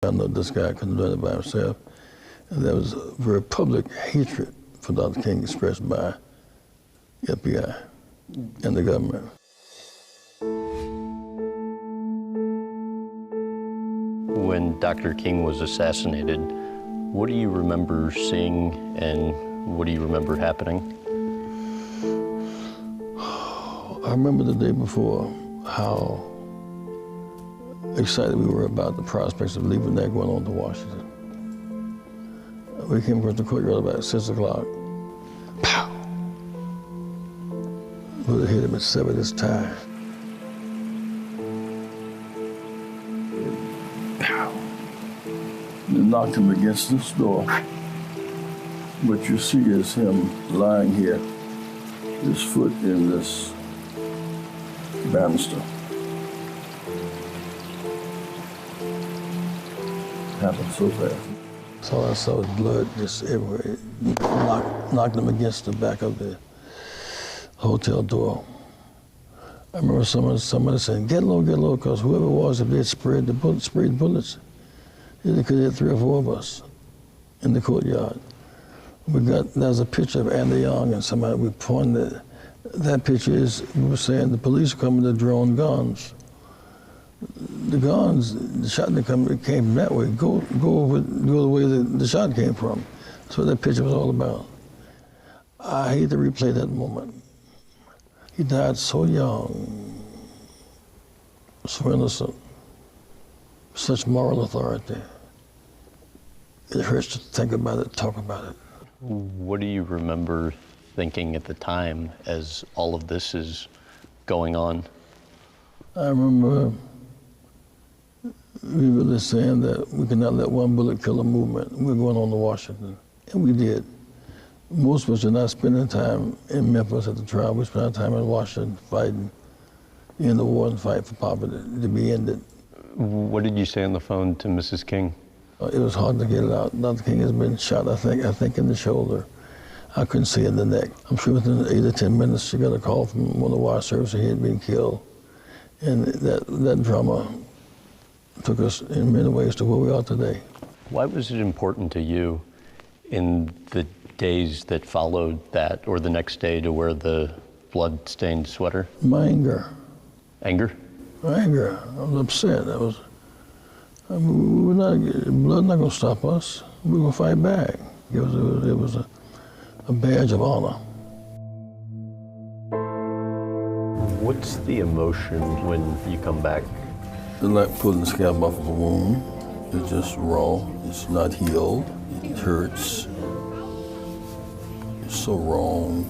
I know this guy couldn't do it by himself. And there was a very public hatred for Dr. King expressed by the FBI and the government. When Dr. King was assassinated, what do you remember seeing and what do you remember happening? I remember the day before how excited we were about the prospects of leaving there going on to Washington. We came across the courtyard about 6 o'clock. Pow! We would have hit him and severed his tie. Pow! And knocked him against this door. What you see is him lying here, his foot in this banister. Happened so fast. So I saw his blood just everywhere. Knocked him against the back of the hotel door. I remember somebody saying, get low, because whoever it was, if they had sprayed bullets, they could hit 3 or 4 of us in the courtyard. There's a picture of Andy Young and somebody, we pointed that picture is, we were saying the police are coming to drone guns. The guns, the shot that came that way, go the way the shot came from. That's what that picture was all about. I hate to replay that moment. He died so young, so innocent, such moral authority. It hurts to think about it, talk about it. What do you remember thinking at the time as all of this is going on? I remember we were saying that we could not let one bullet kill a movement. We were going on to Washington, and we did. Most of us are not spending time in Memphis at the trial. We spent our time in Washington fighting in the war and fight for poverty to be ended. What did you say on the phone to Mrs. King? It was hard to get it out. Dr. King has been shot, I think in the shoulder. I couldn't see in the neck. I'm sure within 8 or 10 minutes, she got a call from one of the wire services he had been killed. And that drama took us in many ways to where we are today. Why was it important to you in the days that followed that, or the next day, to wear the blood-stained sweater? My anger. Anger? My anger. I was upset. Blood not gonna stop us. We were gonna fight back. It was a badge of honor. What's the emotion when you come back? It's like pulling the scab off of a wound. It's just raw. It's not healed. It hurts. It's so wrong.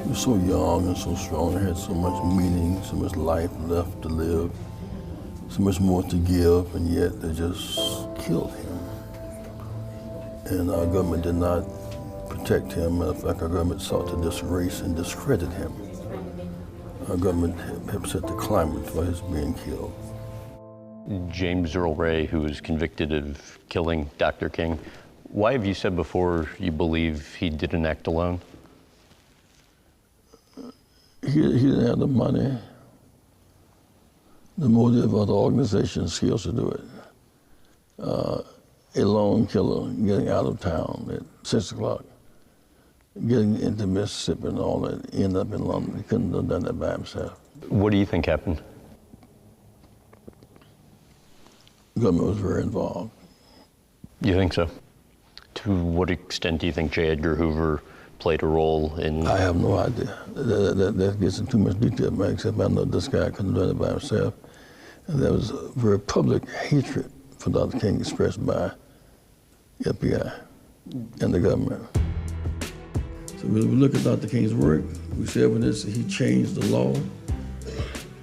You're so young and so strong. It had so much meaning, so much life left to live, so much more to give, and yet they just killed him. And our government did not protect him. Matter of fact, our government sought to disgrace and discredit him. Our government have set the climate for his being killed. James Earl Ray, who was convicted of killing Dr. King, why have you said before you believe he didn't act alone? He didn't have the money, the motive, or the organization skills to do it. A lone killer getting out of town at 6 o'clock, getting into Mississippi and all that, end up in London. He couldn't have done that by himself. What do you think happened? The government was very involved. You think so? To what extent do you think J. Edgar Hoover played a role in? I have no idea. That gets into too much detail, man, except I know this guy couldn't do it by himself. And there was a very public hatred for Dr. King expressed by the FBI and the government. So when we look at Dr. King's work, we see evidence that he changed the law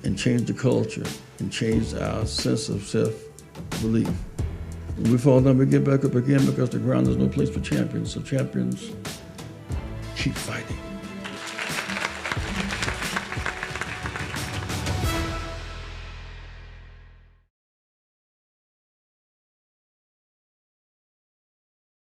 and changed the culture and changed our sense of self-belief. When we fall down, we get back up again because the ground is no place for champions. So champions keep fighting.